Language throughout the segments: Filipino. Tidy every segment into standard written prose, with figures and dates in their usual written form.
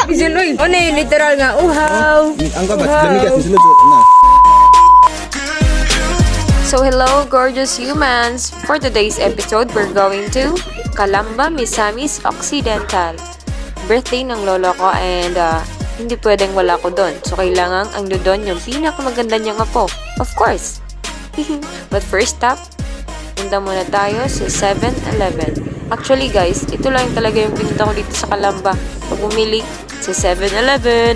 Gisunoy. O na literal nga. Uhaw. Ang kabat, damigas. Sunod na. So hello gorgeous humans! For today's episode, we're going to Calamba, Misamis Occidental. Birthday ng lolo ko and hindi pwedeng wala ko doon. So kailangan ang doon yung pinakamaganda niyang apo. Of course! But first stop, punta muna tayo sa 7-Eleven. Actually guys, ito lang talaga yung pinunta ko dito sa Calamba. Pag bumili sa 7-Eleven.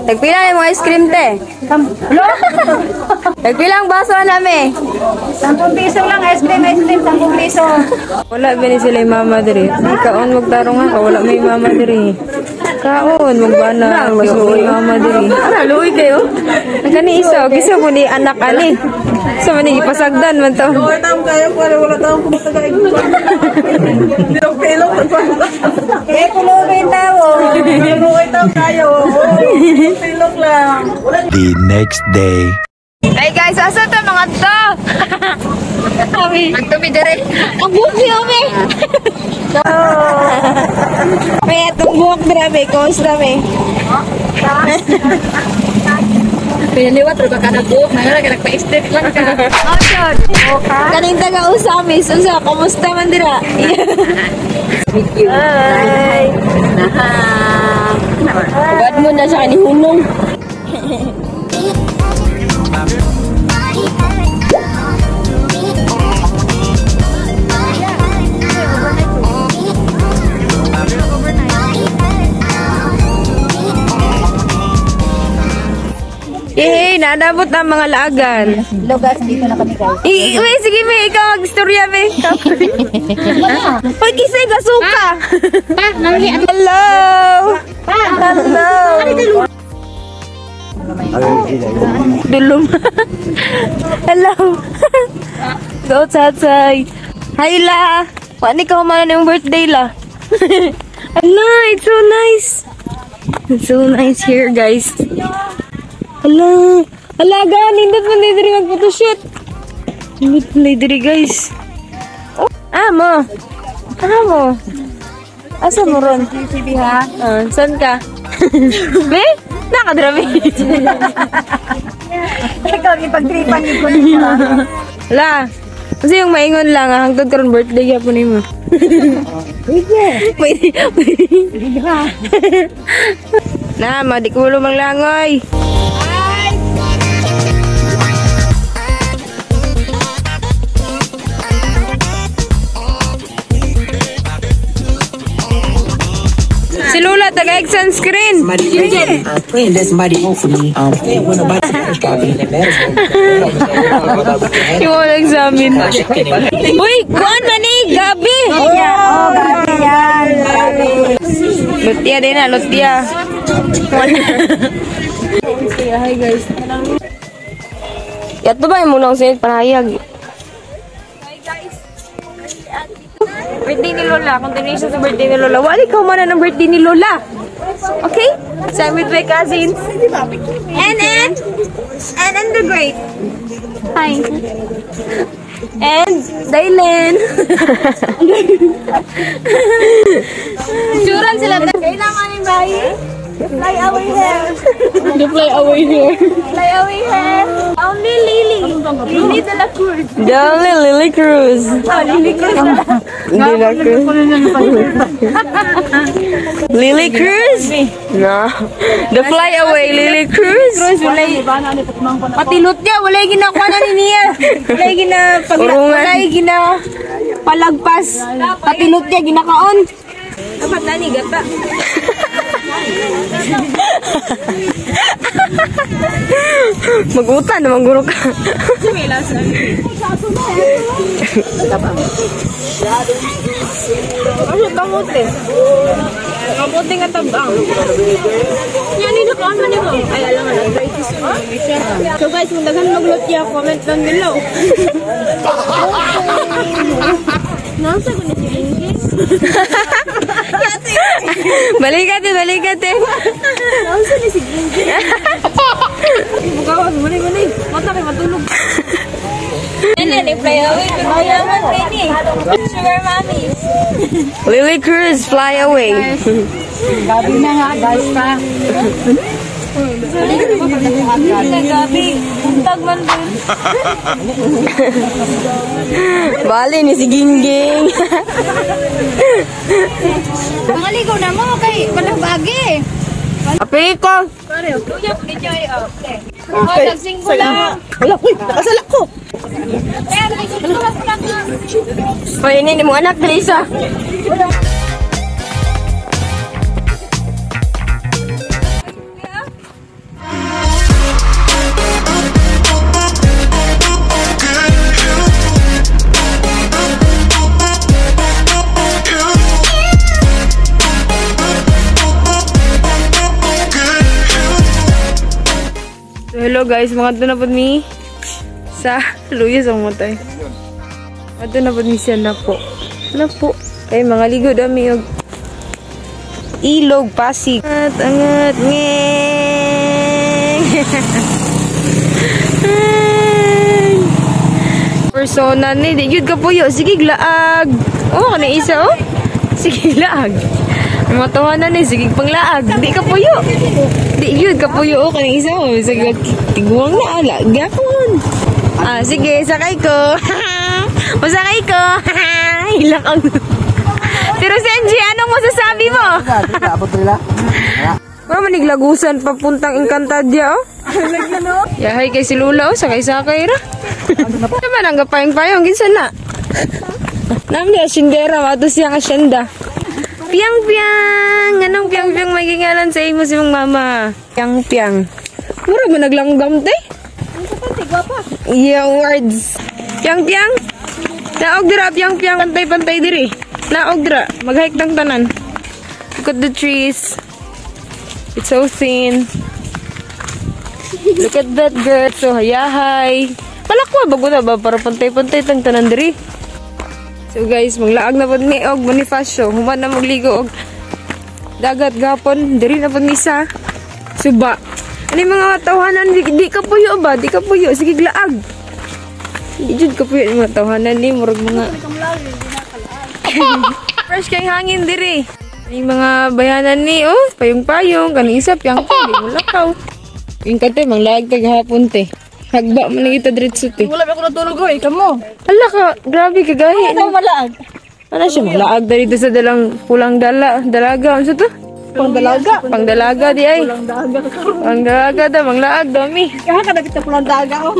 Nagpila yung mga ice cream, te. Nagpila ang baso namin. 10 piso lang, ice cream, 10 piso. Wala ba ni sila yung mama diri? Di kaon magtarong ha, wala may mama diri. Kaon, magbana, mas luoy mama diri. Ano, luoy kayo? Nagkani isa, kisa po ni anak ani. Sa manigi pasagdan man to. Wala taong kayo, wala taong kumita kayo. Pilong-pilong. Eh, kulubin tao. Kulubin tao kayo. Pilong lang. The next day. Hey guys, asa to mga to? Magtumi dire. Ang buki ome. May itong buhok drame, kos drame. Pinaliwat, rin ka na buhok. Nagala, nagpa-estate lang ka. Action! Kaning taga-usamis. Usa, kumusta man dira? Hi! Agad mo na siya kanihunong. Eh, nadabot ang mga laagan. Lugas, dito na kami guys. Wait, sige, may ikaw mag-istorya, may. Pag-isay ka, suka. Hello! Hello! Dulum. Hello! Go, Tatsay. Hi, La. Paano ka kumana ng birthday, La? Hello, it's so nice. It's so nice here, guys. Hala, alaga, nindot mo diri mag-photoshoot. Nindot mo diri, guys. Oh, amo. Amo. Asa mo ron? CCTV ha? Saan ka? Be? Nakadrami. Ikaw, ipag-tripan ko nito. Hala, kasi yung maingon lang, hangtod karon birthday ka po ni mo. Pwede. Na, madikulo mang langoy. Si Lula, taga-egg sunscreen. Praying that somebody vote for me. Praying when nobody start being embarrassed. Yung wala examine. Uy, kuhan na ni, Gabi. Oh, grabe yan. Lutia din na, lutia. Hi guys. Yato ba yung munang sinit panahayag? Birthday ni Lola. Continuation sa birthday ni Lola. Wali ka man ng birthday ni Lola. Okay? So I'm with my cousins. And the great. Hi. And Dylan. Suran sila. Kailangan yung bayi. Fly away here. The fly away here. Fly away here. Only Lily. Lily de la Cruz. The only Lily Cruz. Oh, Lily Cruz. Lily la Cruz. Lily Cruz? No. The fly away Lily Cruz. Patilot niya, wala yung ginakuha na niya. Wala yung palagpas. Patilot niya, ginakaon. Dapat nani gata. Mag-utan naman guro ka. Ano kamote? Kamote nga tabang. Yan yung nakuha niyo. Ay, alam nga lang. So guys, kung dagan mag-load niya, comment lang below. Nasa ko na si Linky? Balikate. Nasa na si Linky? Bukawag, muli. Mata kayo matulog. Yan, fly away. Mayaman kayo ni. Sugar mommies. Lily Cruz, fly away. Gabi na nga, guys pa. Gabi, untag man din. Bali ni si Gingging. Pangaligo na mo kay Balabagi. Apay ko. Nagsing ko lang. Wala ko, nakasalak ko. Painin mo anak, Lisa. Hello guys, mga ito na po ni sa luyas ang matay. Ito na po ni siya na po. Kay mga ligo dami og ilog, Pasig. Angat, ngeng. Persona ni, di yun ka po yun. Sige, laag. Oh, kana isa, oh. Sige, laag. Matawanan ni, sige, panglaag. Di ka po yun. Di yun, ka po yun. Oh, kana isa, oh. Sige, tiguang na, alaga ko. Sige, sakay ko. Masakay ko. Hilak ang... Pero Senji, anong masasabi mo? Wala maniglagusan papuntang Encantadia, oh. Yahay kay si Lula, oh. Sakay-sakay ra. Naman ang gapayang-payang, ginsan na. Namin niya, asyendera, mato siyang asyenda. Piang-piang! Anong piang-piang magigalan sa imo si mong mama? Piang-piang. Mura ba naglanggam, te? Yung words. Piang-piang? Naog dira, piang-piang. Pantay-pantay diri. Naog dira. Mag-hike ng tanan. Look at the trees. It's so thin. Look at that girl. So hayahay. Palakwa, bago na ba? Para pantay-pantay tang tanan diri. So guys, maglaag na po ni og Bonifacio. Human na magligo og dagat gapon. Diri na po ni sa suba. Ano yung mga tawanan? Di ka puyo ba? Di ka puyo. Sige, glaag. Di jud ka puyo yung mga tawanan ni. Murag mga... Fresh kayong hangin diri. Yung mga bayanan ni, oh. Payong-payong. Kanang isa, piyang ko. Di mo lakaw. Yung kate, manglaag tagahapon te. Hagba mo na kita diretso te. Wala ba ko natulog ko, ikaw mo. Ala ka, grabe kagahi. Ano malaag? Ano siya, malaag dito sa dalang pulang dalaga. Ano sa to? Pangdalaga. Pangdalaga di ay. Pangdalaga da, manglaag dami. Kaya ka nagkita pulang daga, oh.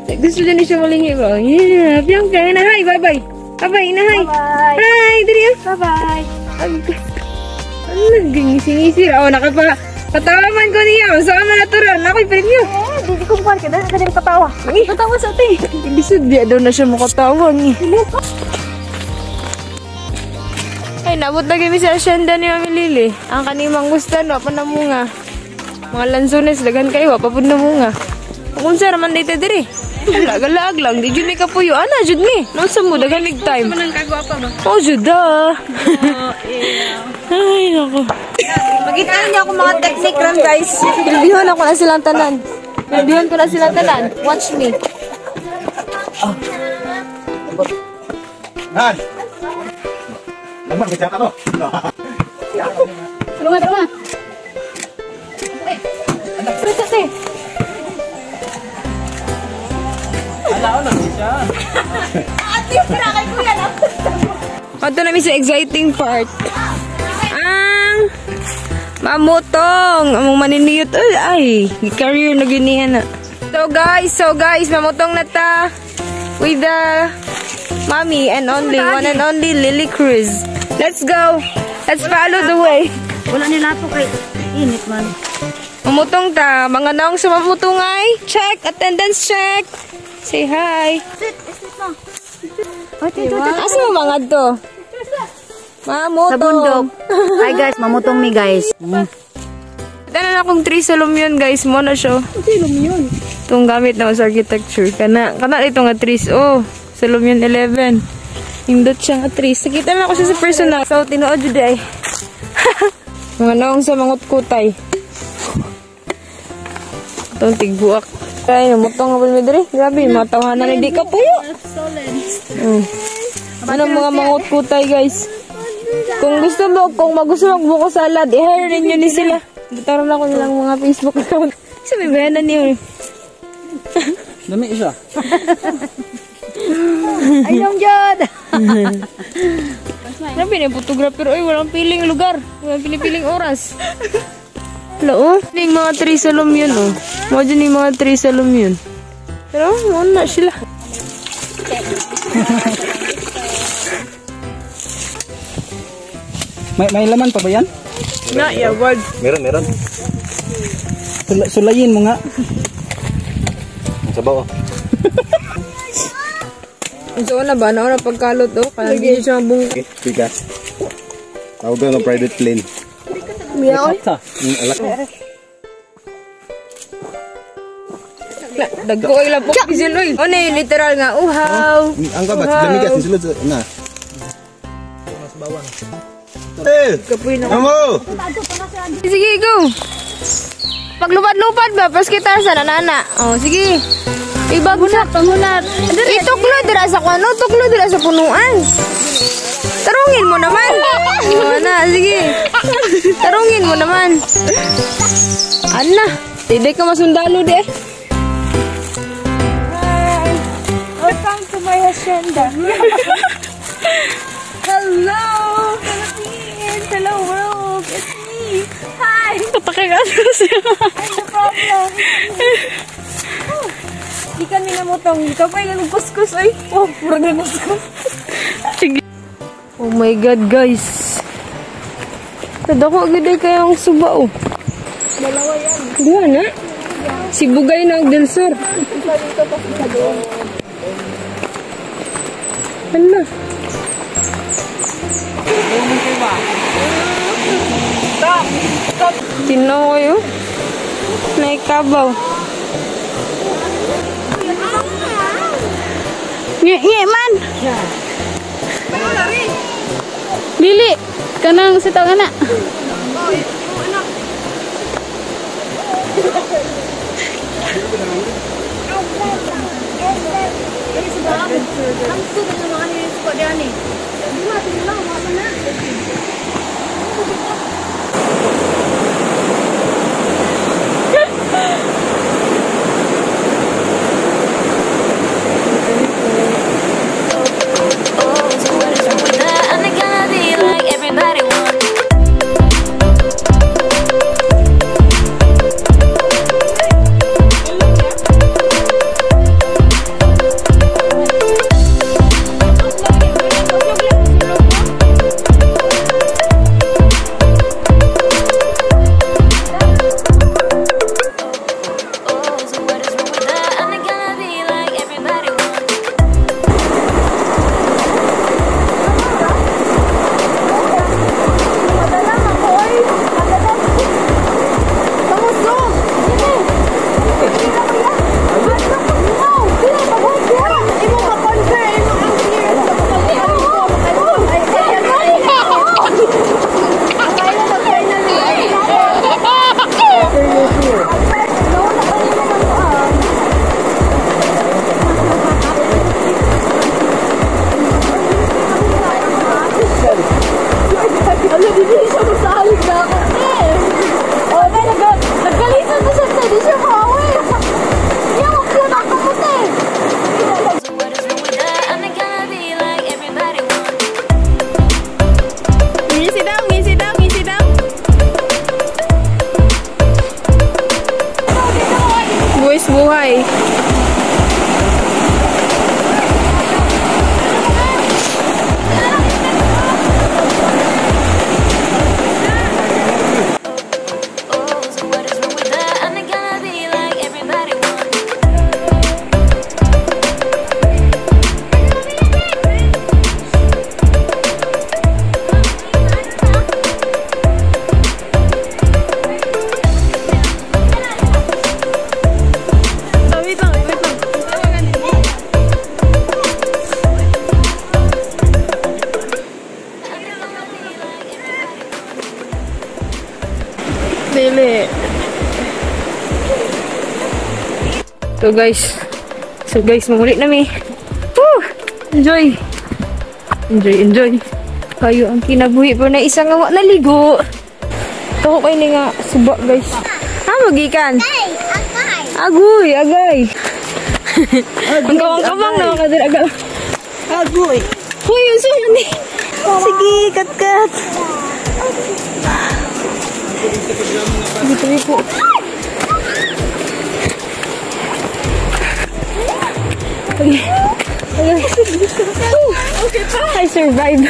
Gusto din siya malingi ba? Yeah, piyang kaya na. Hi, bye-bye. Bye-bye, na hi. Bye. Hi, diri yan. Bye-bye. Ano, nagingisi-ngisi. Oh, patawaman ko niya. Saan na natural? Ako'y premyo. Hindi ko buwan ka. Dahil ka din katawa. Katawa sa atin. Ibisod, di daw na siya makatawang eh. Ay, nabot na kami sa asyenda ni Mami Lily. Ang kanimang gusto, no, panamunga. Mga lansones, dagan kayo, papapod na munga. Kung saan naman dito diri. Laag lang, di dyan may kapuyo. Ana, dyan may. Nasa mo, dagan mig time. Manang kagwapa ba? Oh, dyan da. Ay, naku. Magkita niyo ako mga technique ram, guys. Bilbihan ako na silang tanan. Bilbihan ko na silang tanan. Watch me. Nan. Naman kita ano? Tulungan. Pwede. Ito na sa exciting part. Ang mamutong. Among maniniyot. Ay, career na ginihan na. So guys, mamutong na ta with the mommy and only, one and only Lily Cruz. Let's go. Let's follow the way. Wala nila po kay init man. Mamutong ta. Mga naong sa mamutong ay. Check. Attendance check. Say hi. Asa mo mga to? Mamutong. Sa bundok. Hi guys, mamutong mi guys. Dala na akong 3 salom yun guys. Mo na siya. Salom yun? Itong gamit na sa architecture. Kana ito nga 3. Oh, salom yun 11. Hindot siya nga 3. Nakita na ako siya sa personal. So, tinuod yun ay. Mga naong sa mangot kutay. Itong tigbuak. Ay, namutong nga palmidri. Grabe, matawanan hindi ka puyo. Ano mga mangot kutay guys. Kung gusto mo, kung magusto mo buko salad, i-hire ninyo ni sila. Butaran ako nilang mga Facebook account. Sabi bayanan niyo. Dami isa. Ay, yung jod! Grabe na yung photographer. Ay, walang piling lugar. Walang piling oras. Hello, oh. Yung mga 3 salom yun, oh. Mga dyan yung mga 3 salom yun. Pero, muna sila. May laman pa ba yan? Na, yeah, word. Meron. Sulayin mo nga. Sabaw. So, na ba? Nauna pagkalot, oh. Kaya hindi siya mabung... Okay, bigas. Tawag ka ng private plane. Miyaw? Alak. Dagko ay lapok. Kisil, oy. O, na literal nga. Uhaw. Ang kabat, damigas. Sulod na. Mas bawang. Eh! Kapuin ako. Amo! Sige, go. Paglupad-lupad ba? Paskitar sa nanana. Oh, sige. Ibagsak. Pamunat. Ituklo dira sa kwano. Tuklo dira sa punuan. Tarungin mo naman. Oh, na, sige. Tarungin mo naman. Ana. Hindi ka masundalo, de. Hi! Welcome to my hacienda. Hello, Philippines! Hello, world! It's me! Hi! Patakagat siya. Ay, no problem! Di kami namutong. Ikaw pa yung nagkuskus, ay! Oh, puro nagkuskus. Oh my God, guys. Nadako agad ay kayang suba, oh. Dalawa yan. Diyan, ha? Si Bugay na ang Delsar. Isa dito, tapos isa doon. Hala. Tinaw kayo? Naikabaw. Nye man! Dili! Kanang sitaw nga na. Buhay. So guys, mamuli na mi. Woo! Enjoy. Kayo ang kinabuhi po na isang nga naligo. Tako kayo na nga suba guys. Magikan. Agay. Ang kawang-kawang na mga agay. Agoy. Hoy, yung suman ni. Sige, kat. Dito po. Okay pa. I survived.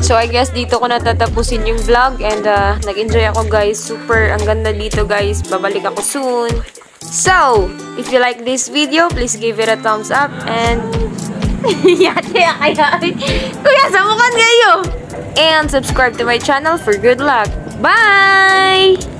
So I guess dito ko natatapusin yung vlog and nag-enjoy ako guys. Super ang ganda dito guys. Babalik ako soon. So, if you like this video, please give it a thumbs up and Kuya, samukan kayo! subscribe to my channel for good luck. Bye!